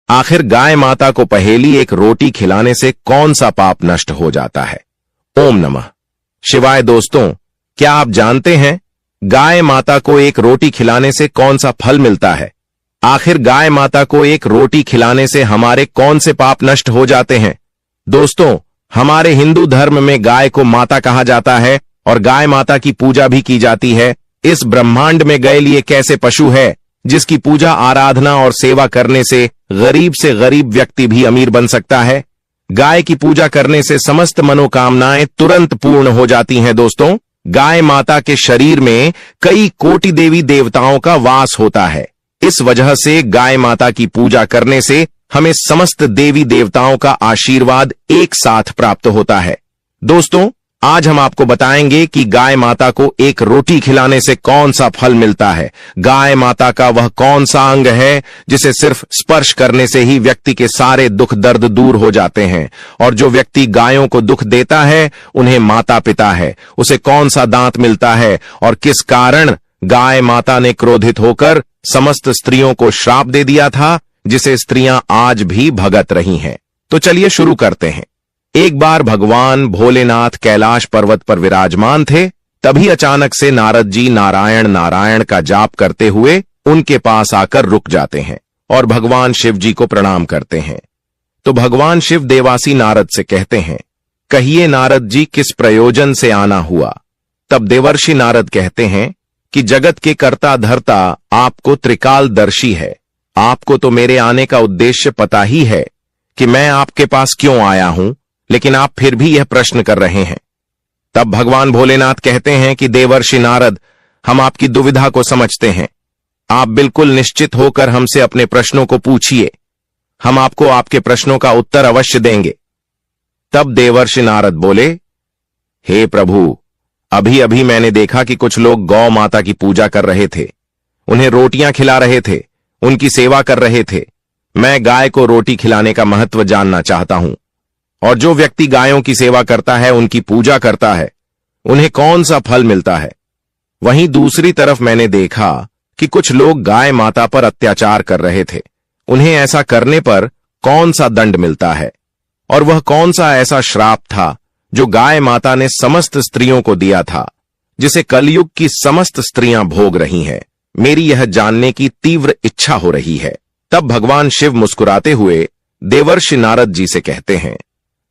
आखिर गाय माता को पहेली एक रोटी खिलाने से कौन सा पाप नष्ट हो जाता है? ओम नमः शिवाय। दोस्तों, क्या आप जानते हैं गाय माता को एक रोटी खिलाने से कौन सा फल मिलता है? आखिर गाय माता को एक रोटी खिलाने से हमारे कौन से पाप नष्ट हो जाते हैं? दोस्तों, हमारे हिंदू धर्म में गाय को माता कहा जाता है और गाय माता की पूजा भी की जाती है। इस ब्रह्मांड में गैल ये कैसे पशु है जिसकी पूजा आराधना और सेवा करने से गरीब व्यक्ति भी अमीर बन सकता है। गाय की पूजा करने से समस्त मनोकामनाएं तुरंत पूर्ण हो जाती हैं। दोस्तों, गाय माता के शरीर में कई कोटि देवी देवताओं का वास होता है। इस वजह से गाय माता की पूजा करने से हमें समस्त देवी देवताओं का आशीर्वाद एक साथ प्राप्त होता है। दोस्तों, आज हम आपको बताएंगे कि गाय माता को एक रोटी खिलाने से कौन सा फल मिलता है। गाय माता का वह कौन सा अंग है जिसे सिर्फ स्पर्श करने से ही व्यक्ति के सारे दुख दर्द दूर हो जाते हैं, और जो व्यक्ति गायों को दुख देता है उन्हें माता पिता है। उसे कौन सा दांत मिलता है और किस कारण गाय माता ने क्रोधित होकर समस्त स्त्रियों को श्राप दे दिया था, जिसे स्त्रियां आज भी भगत रही हैं। तो चलिए शुरू करते हैं। एक बार भगवान भोलेनाथ कैलाश पर्वत पर विराजमान थे। तभी अचानक से नारद जी नारायण नारायण का जाप करते हुए उनके पास आकर रुक जाते हैं और भगवान शिव जी को प्रणाम करते हैं। तो भगवान शिव देवासी नारद से कहते हैं, कहिए नारद जी, किस प्रयोजन से आना हुआ? तब देवर्षि नारद कहते हैं कि जगत के कर्ता धर्ता आपको त्रिकालदर्शी है। आपको तो मेरे आने का उद्देश्य पता ही है कि मैं आपके पास क्यों आया हूं, लेकिन आप फिर भी यह प्रश्न कर रहे हैं। तब भगवान भोलेनाथ कहते हैं कि देवर्षि नारद, हम आपकी दुविधा को समझते हैं। आप बिल्कुल निश्चित होकर हमसे अपने प्रश्नों को पूछिए। हम आपको आपके प्रश्नों का उत्तर अवश्य देंगे। तब देवर्षि नारद बोले, हे प्रभु, अभी अभी मैंने देखा कि कुछ लोग गौ माता की पूजा कर रहे थे, उन्हें रोटियां खिला रहे थे, उनकी सेवा कर रहे थे। मैं गाय को रोटी खिलाने का महत्व जानना चाहता हूं, और जो व्यक्ति गायों की सेवा करता है, उनकी पूजा करता है, उन्हें कौन सा फल मिलता है? वहीं दूसरी तरफ मैंने देखा कि कुछ लोग गाय माता पर अत्याचार कर रहे थे। उन्हें ऐसा करने पर कौन सा दंड मिलता है? और वह कौन सा ऐसा श्राप था जो गाय माता ने समस्त स्त्रियों को दिया था, जिसे कलयुग की समस्त स्त्रियां भोग रही हैं? मेरी यह जानने की तीव्र इच्छा हो रही है। तब भगवान शिव मुस्कुराते हुए देवर्षि नारद जी से कहते हैं,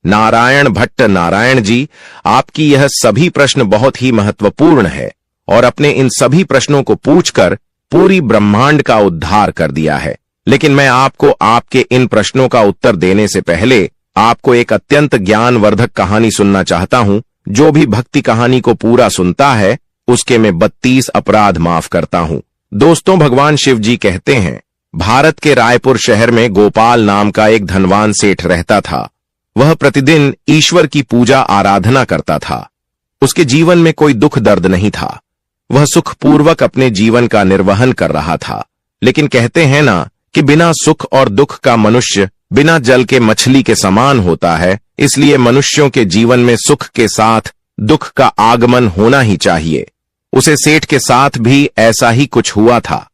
नारायण भट्ट नारायण जी, आपकी यह सभी प्रश्न बहुत ही महत्वपूर्ण है, और अपने इन सभी प्रश्नों को पूछकर पूरी ब्रह्मांड का उद्धार कर दिया है। लेकिन मैं आपको आपके इन प्रश्नों का उत्तर देने से पहले आपको एक अत्यंत ज्ञानवर्धक कहानी सुनना चाहता हूं। जो भी भक्ति कहानी को पूरा सुनता है उसके मैं 32 अपराध माफ करता हूं। दोस्तों, भगवान शिव जी कहते हैं, भारत के रायपुर शहर में गोपाल नाम का एक धनवान सेठ रहता था। वह प्रतिदिन ईश्वर की पूजा आराधना करता था। उसके जीवन में कोई दुख दर्द नहीं था। वह सुखपूर्वक अपने जीवन का निर्वहन कर रहा था। लेकिन कहते हैं ना कि बिना सुख और दुख का मनुष्य बिना जल के मछली के समान होता है। इसलिए मनुष्यों के जीवन में सुख के साथ दुख का आगमन होना ही चाहिए। उसे सेठ के साथ भी ऐसा ही कुछ हुआ था।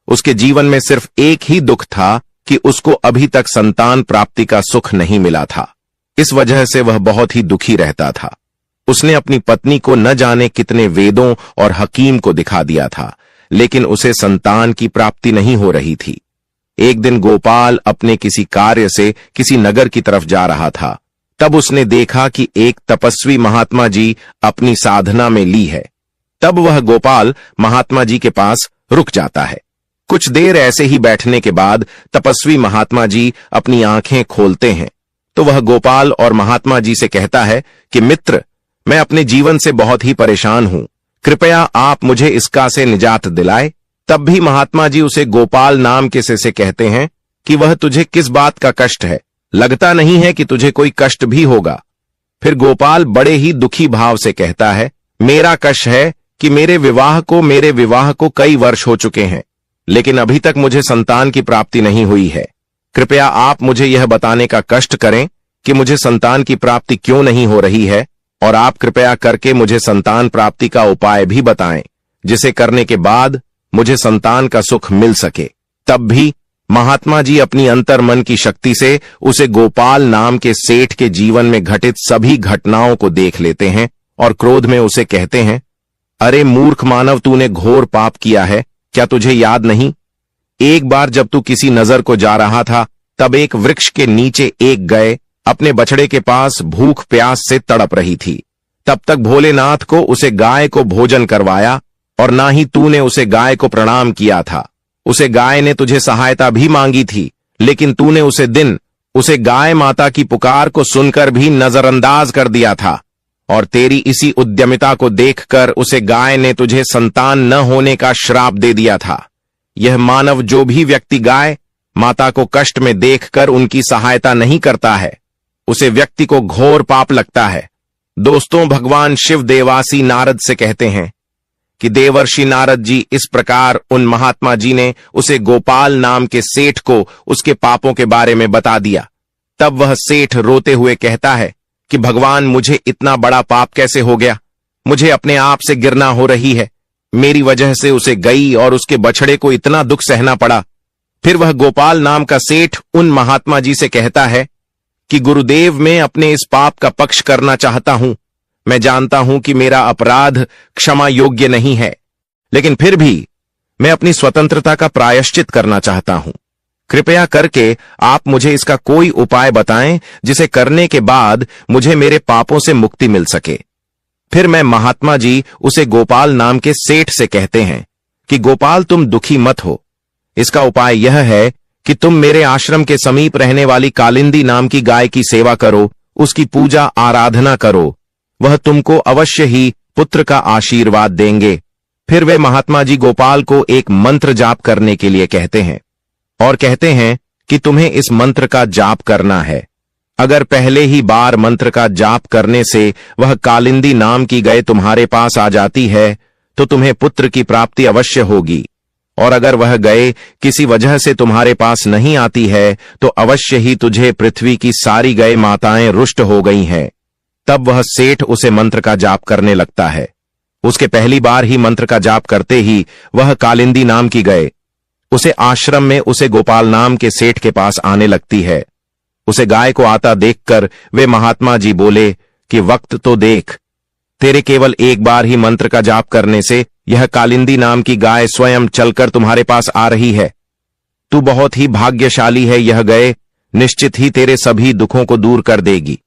उसके जीवन में सिर्फ एक ही दुख था कि उसको अभी तक संतान प्राप्ति का सुख नहीं मिला था। इस वजह से वह बहुत ही दुखी रहता था। उसने अपनी पत्नी को न जाने कितने वेदों और हकीम को दिखा दिया था, लेकिन उसे संतान की प्राप्ति नहीं हो रही थी। एक दिन गोपाल अपने किसी कार्य से किसी नगर की तरफ जा रहा था। तब उसने देखा कि एक तपस्वी महात्मा जी अपनी साधना में ली है। तब वह गोपाल महात्मा जी के पास रुक जाता है। कुछ देर ऐसे ही बैठने के बाद तपस्वी महात्मा जी अपनी आंखें खोलते हैं। तो वह गोपाल और महात्मा जी से कहता है कि मित्र, मैं अपने जीवन से बहुत ही परेशान हूं, कृपया आप मुझे इसका से निजात दिलाए। तब भी महात्मा जी उसे गोपाल नाम के से कहते हैं कि वह तुझे किस बात का कष्ट है? लगता नहीं है कि तुझे कोई कष्ट भी होगा। फिर गोपाल बड़े ही दुखी भाव से कहता है, मेरा कष्ट है कि मेरे विवाह को कई वर्ष हो चुके हैं, लेकिन अभी तक मुझे संतान की प्राप्ति नहीं हुई है। कृपया आप मुझे यह बताने का कष्ट करें कि मुझे संतान की प्राप्ति क्यों नहीं हो रही है, और आप कृपया करके मुझे संतान प्राप्ति का उपाय भी बताएं, जिसे करने के बाद मुझे संतान का सुख मिल सके। तब भी महात्मा जी अपनी अंतर्मन की शक्ति से उसे गोपाल नाम के सेठ के जीवन में घटित सभी घटनाओं को देख लेते हैं और क्रोध में उसे कहते हैं, अरे मूर्ख मानव, तूने घोर पाप किया है, क्या तुझे याद नहीं? एक बार जब तू किसी नजर को जा रहा था, तब एक वृक्ष के नीचे एक गाय अपने बछड़े के पास भूख प्यास से तड़प रही थी। तब तक भोलेनाथ को उसे गाय को भोजन करवाया और ना ही तूने उसे गाय को प्रणाम किया था। उसे गाय ने तुझे सहायता भी मांगी थी, लेकिन तूने उसे गाय माता की पुकार को सुनकर भी नजरअंदाज कर दिया था और तेरी इसी उद्यमिता को देखकर उसे गाय ने तुझे संतान न होने का श्राप दे दिया था। यह मानव जो भी व्यक्ति गाय माता को कष्ट में देखकर उनकी सहायता नहीं करता है, उसे व्यक्ति को घोर पाप लगता है। दोस्तों, भगवान शिव देवासी नारद से कहते हैं कि देवर्षि नारद जी, इस प्रकार उन महात्मा जी ने उसे गोपाल नाम के सेठ को उसके पापों के बारे में बता दिया। तब वह सेठ रोते हुए कहता है कि भगवान, मुझे इतना बड़ा पाप कैसे हो गया? मुझे अपने आप से घृणा हो रही है। मेरी वजह से उसे गई और उसके बछड़े को इतना दुख सहना पड़ा। फिर वह गोपाल नाम का सेठ उन महात्मा जी से कहता है कि गुरुदेव, मैं अपने इस पाप का पक्ष करना चाहता हूं। मैं जानता हूं कि मेरा अपराध क्षमा योग्य नहीं है, लेकिन फिर भी मैं अपनी स्वतंत्रता का प्रायश्चित करना चाहता हूं। कृपया करके आप मुझे इसका कोई उपाय बताएं जिसे करने के बाद मुझे मेरे पापों से मुक्ति मिल सके। फिर मैं महात्मा जी उसे गोपाल नाम के सेठ से कहते हैं कि गोपाल, तुम दुखी मत हो। इसका उपाय यह है कि तुम मेरे आश्रम के समीप रहने वाली कालिंदी नाम की गाय की सेवा करो, उसकी पूजा आराधना करो। वह तुमको अवश्य ही पुत्र का आशीर्वाद देंगे। फिर वे महात्मा जी गोपाल को एक मंत्र जाप करने के लिए कहते हैं और कहते हैं कि तुम्हें इस मंत्र का जाप करना है। अगर पहले ही बार मंत्र का जाप करने से वह कालिंदी नाम की गाय तुम्हारे पास आ जाती है, तो तुम्हें पुत्र की प्राप्ति अवश्य होगी। और अगर वह गाय किसी वजह से तुम्हारे पास नहीं आती है, तो अवश्य ही तुझे पृथ्वी की सारी गाय माताएं रुष्ट हो गई हैं। तब वह सेठ उसे मंत्र का जाप करने लगता है। उसके पहली बार ही मंत्र का जाप करते ही वह कालिंदी नाम की गाय उसे आश्रम में उसे गोपाल नाम के सेठ के पास आने लगती है। उसे गाय को आता देखकर वे महात्मा जी बोले कि वक्त तो देख, तेरे केवल एक बार ही मंत्र का जाप करने से यह कालिंदी नाम की गाय स्वयं चलकर तुम्हारे पास आ रही है। तू बहुत ही भाग्यशाली है। यह गाय निश्चित ही तेरे सभी दुखों को दूर कर देगी।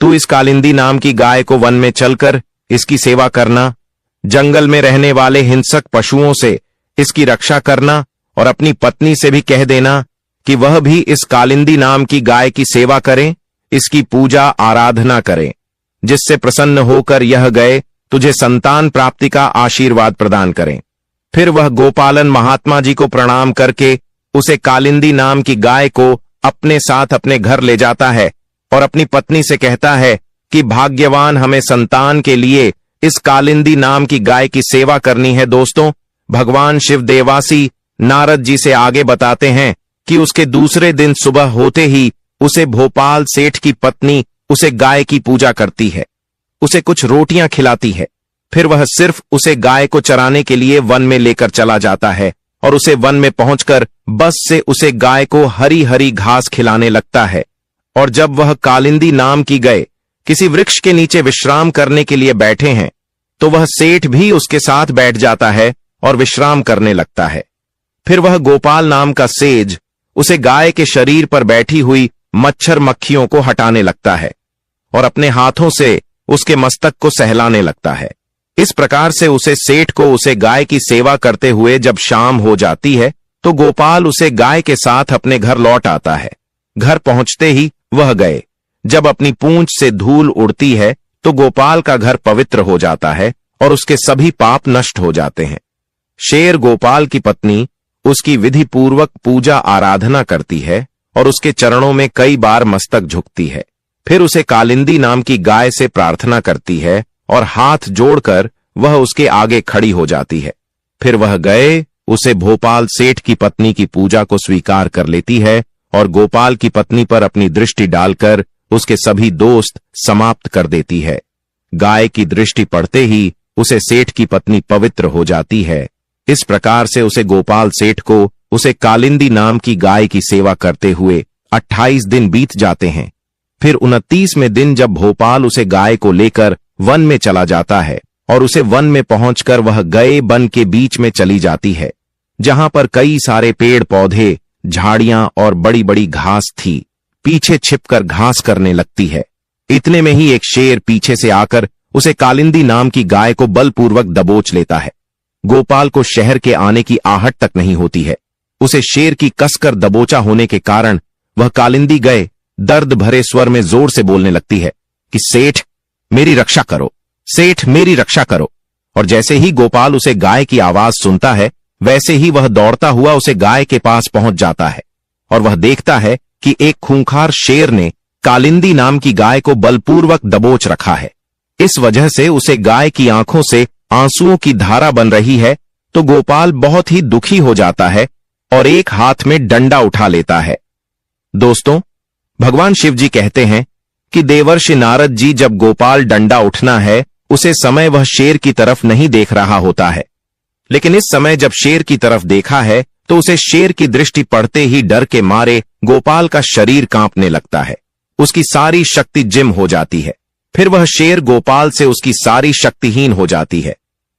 तू इस कालिंदी नाम की गाय को वन में चलकर इसकी सेवा करना, जंगल में रहने वाले हिंसक पशुओं से इसकी रक्षा करना और अपनी पत्नी से भी कह देना कि वह भी इस कालिंदी नाम की गाय की सेवा करें, इसकी पूजा आराधना करें, जिससे प्रसन्न होकर यह गाय तुझे संतान प्राप्ति का आशीर्वाद प्रदान करें। फिर वह गोपालन महात्मा जी को प्रणाम करके उसे कालिंदी नाम की गाय को अपने साथ अपने घर ले जाता है और अपनी पत्नी से कहता है कि भाग्यवान, हमें संतान के लिए इस कालिंदी नाम की गाय की सेवा करनी है। दोस्तों, भगवान शिव देवासी नारद जी से आगे बताते हैं कि उसके दूसरे दिन सुबह होते ही उसे भोपाल सेठ की पत्नी उसे गाय की पूजा करती है, उसे कुछ रोटियां खिलाती है। फिर वह सिर्फ उसे गाय को चराने के लिए वन में लेकर चला जाता है और उसे वन में पहुंचकर बस से उसे गाय को हरी हरी घास खिलाने लगता है। और जब वह कालिंदी नाम की गाय किसी वृक्ष के नीचे विश्राम करने के लिए बैठे हैं, तो वह सेठ भी उसके साथ बैठ जाता है और विश्राम करने लगता है। फिर वह गोपाल नाम का सेज उसे गाय के शरीर पर बैठी हुई मच्छर मक्खियों को हटाने लगता है और अपने हाथों से उसके मस्तक को सहलाने लगता है। इस प्रकार से उसे सेठ को उसे गाय की सेवा करते हुए जब शाम हो जाती है, तो गोपाल उसे गाय के साथ अपने घर लौट आता है। घर पहुंचते ही वह गाय जब अपनी पूंछ से धूल उड़ती है, तो गोपाल का घर पवित्र हो जाता है और उसके सभी पाप नष्ट हो जाते हैं। शेर गोपाल की पत्नी उसकी विधि पूर्वक पूजा आराधना करती है और उसके चरणों में कई बार मस्तक झुकती है। फिर उसे कालिंदी नाम की गाय से प्रार्थना करती है और हाथ जोड़कर वह उसके आगे खड़ी हो जाती है। फिर वह गाय उसे भोपाल सेठ की पत्नी की पूजा को स्वीकार कर लेती है और गोपाल की पत्नी पर अपनी दृष्टि डालकर उसके सभी दोस्त समाप्त कर देती है। गाय की दृष्टि पड़ते ही उसे सेठ की पत्नी पवित्र हो जाती है। इस प्रकार से उसे गोपाल सेठ को उसे कालिंदी नाम की गाय की सेवा करते हुए 28 दिन बीत जाते हैं। फिर 29वें दिन जब भोपाल उसे गाय को लेकर वन में चला जाता है और उसे वन में पहुंचकर वह गए वन के बीच में चली जाती है, जहां पर कई सारे पेड़ पौधे, झाड़ियां और बड़ी बड़ी घास थी। पीछे छिपकर घास करने लगती है। इतने में ही एक शेर पीछे से आकर उसे कालिंदी नाम की गाय को बलपूर्वक दबोच लेता है। गोपाल को शहर के आने की आहट तक नहीं होती है। उसे शेर की कसकर दबोचा होने के कारण वह कालिंदी गाय दर्द भरे स्वर में जोर से बोलने लगती है कि सेठ मेरी रक्षा करो, सेठ मेरी रक्षा करो। और जैसे ही गोपाल उसे गाय की आवाज सुनता है, वैसे ही वह दौड़ता हुआ उसे गाय के पास पहुंच जाता है और वह देखता है कि एक खूंखार शेर ने कालिंदी नाम की गाय को बलपूर्वक दबोच रखा है। इस वजह से उसे गाय की आंखों से आंसुओं की धारा बन रही है। तो गोपाल बहुत ही दुखी हो जाता है और एक हाथ में डंडा उठा लेता है। दोस्तों, भगवान शिव जी कहते हैं कि देवर्षि नारद जी जब गोपाल डंडा उठना है, उसे समय वह शेर की तरफ नहीं देख रहा होता है, लेकिन इस समय जब शेर की तरफ देखा है तो उसे शेर की दृष्टि पड़ते ही डर के मारे गोपाल का शरीर कांपने लगता है। उसकी सारी शक्ति जिम हो जाती है। फिर वह शेर गोपाल से उसकी सारी शक्तिहीन हो जाती है।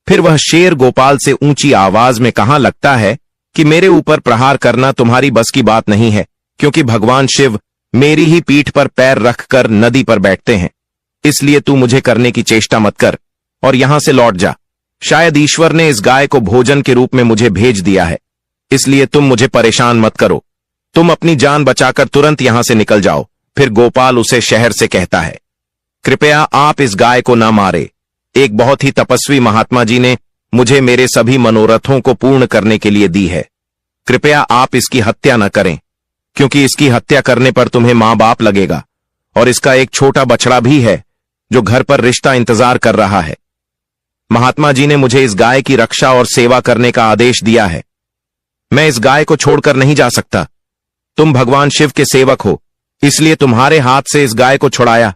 फिर वह शेर गोपाल से ऊंची आवाज में कहने लगता है कि मेरे ऊपर प्रहार करना तुम्हारी बस की बात नहीं है, क्योंकि भगवान शिव मेरी ही पीठ पर पैर रखकर नदी पर बैठते हैं। इसलिए तू मुझे करने की चेष्टा मत कर और यहां से लौट जा। शायद ईश्वर ने इस गाय को भोजन के रूप में मुझे भेज दिया है, इसलिए तुम मुझे परेशान मत करो। तुम अपनी जान बचाकर तुरंत यहां से निकल जाओ। फिर गोपाल उसे शहर से कहता है, कृपया आप इस गाय को ना मारे। एक बहुत ही तपस्वी महात्मा जी ने मुझे मेरे सभी मनोरथों को पूर्ण करने के लिए दी है। कृपया आप इसकी हत्या न करें, क्योंकि इसकी हत्या करने पर तुम्हें मां बाप लगेगा और इसका एक छोटा बछड़ा भी है जो घर पर रिश्ता इंतजार कर रहा है। महात्मा जी ने मुझे इस गाय की रक्षा और सेवा करने का आदेश दिया है। मैं इस गाय को छोड़कर नहीं जा सकता। तुम भगवान शिव के सेवक हो, इसलिए तुम्हारे हाथ से इस गाय को छुड़ाया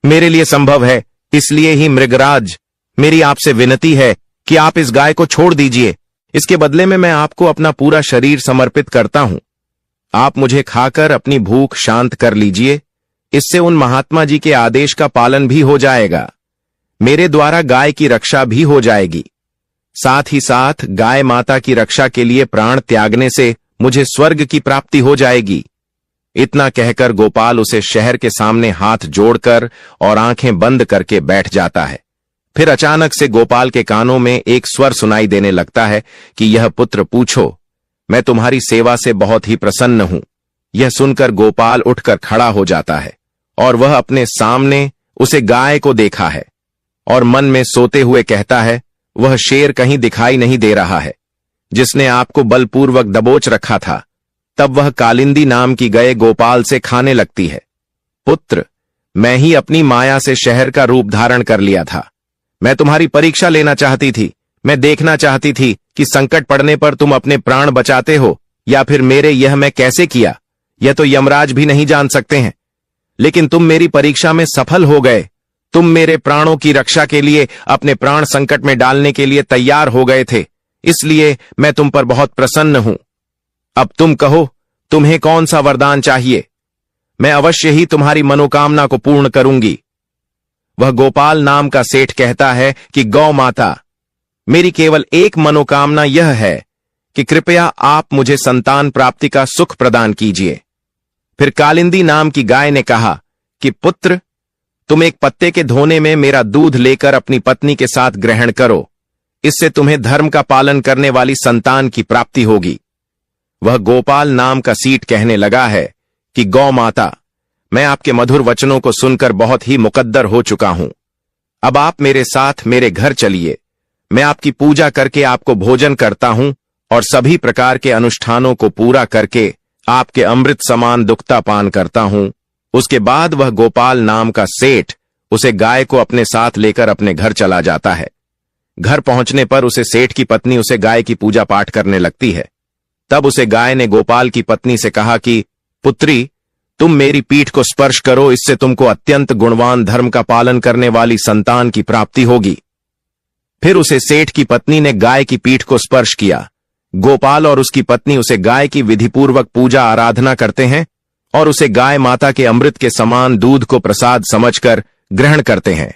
मेरे लिए संभव है। इसलिए ही मृगराज, मेरी आपसे विनती है कि आप इस गाय को छोड़ दीजिए। इसके बदले में मैं आपको अपना पूरा शरीर समर्पित करता हूं। आप मुझे खाकर अपनी भूख शांत कर लीजिए। इससे उन महात्मा जी के आदेश का पालन भी हो जाएगा, मेरे द्वारा गाय की रक्षा भी हो जाएगी। साथ ही साथ गाय माता की रक्षा के लिए प्राण त्यागने से मुझे स्वर्ग की प्राप्ति हो जाएगी। इतना कहकर गोपाल उसे शहर के सामने हाथ जोड़कर और आंखें बंद करके बैठ जाता है। फिर अचानक से गोपाल के कानों में एक स्वर सुनाई देने लगता है कि यह पुत्र पूछो, मैं तुम्हारी सेवा से बहुत ही प्रसन्न हूं। यह सुनकर गोपाल उठकर खड़ा हो जाता है और वह अपने सामने उसे गाय को देखा है और मन में सोते हुए कहता है, वह शेर कहीं दिखाई नहीं दे रहा है जिसने आपको बलपूर्वक दबोच रखा था। तब वह कालिंदी नाम की गाय गोपाल से खाने लगती है, पुत्र, मैं ही अपनी माया से शहर का रूप धारण कर लिया था। मैं तुम्हारी परीक्षा लेना चाहती थी। मैं देखना चाहती थी कि संकट पड़ने पर तुम अपने प्राण बचाते हो या फिर मेरे। यह मैं कैसे किया, यह तो यमराज भी नहीं जान सकते हैं, लेकिन तुम मेरी परीक्षा में सफल हो गए। तुम मेरे प्राणों की रक्षा के लिए अपने प्राण संकट में डालने के लिए तैयार हो गए थे, इसलिए मैं तुम पर बहुत प्रसन्न हूं। अब तुम कहो, तुम्हें कौन सा वरदान चाहिए? मैं अवश्य ही तुम्हारी मनोकामना को पूर्ण करूंगी। वह गोपाल नाम का सेठ कहता है कि गौ माता, मेरी केवल एक मनोकामना यह है कि कृपया आप मुझे संतान प्राप्ति का सुख प्रदान कीजिए। फिर कालिंदी नाम की गाय ने कहा कि पुत्र, तुम एक पत्ते के धोने में मेरा दूध लेकर अपनी पत्नी के साथ ग्रहण करो। इससे तुम्हें धर्म का पालन करने वाली संतान की प्राप्ति होगी। वह गोपाल नाम का सीट कहने लगा है कि गौ माता, मैं आपके मधुर वचनों को सुनकर बहुत ही मुकद्दर हो चुका हूं। अब आप मेरे साथ मेरे घर चलिए। मैं आपकी पूजा करके आपको भोजन करता हूं और सभी प्रकार के अनुष्ठानों को पूरा करके आपके अमृत समान दुखता पान करता हूं। उसके बाद वह गोपाल नाम का सेठ उसे गाय को अपने साथ लेकर अपने घर चला जाता है। घर पहुंचने पर उसे सेठ की पत्नी उसे गाय की पूजा पाठ करने लगती है। तब उसे गाय ने गोपाल की पत्नी से कहा कि पुत्री, तुम मेरी पीठ को स्पर्श करो, इससे तुमको अत्यंत गुणवान धर्म का पालन करने वाली संतान की प्राप्ति होगी। फिर उसे सेठ की पत्नी ने गाय की पीठ को स्पर्श किया, गोपाल और उसकी पत्नी उसे गाय की विधिपूर्वक पूजा आराधना करते हैं और उसे गाय माता के अमृत के समान दूध को प्रसाद समझकर ग्रहण करते हैं।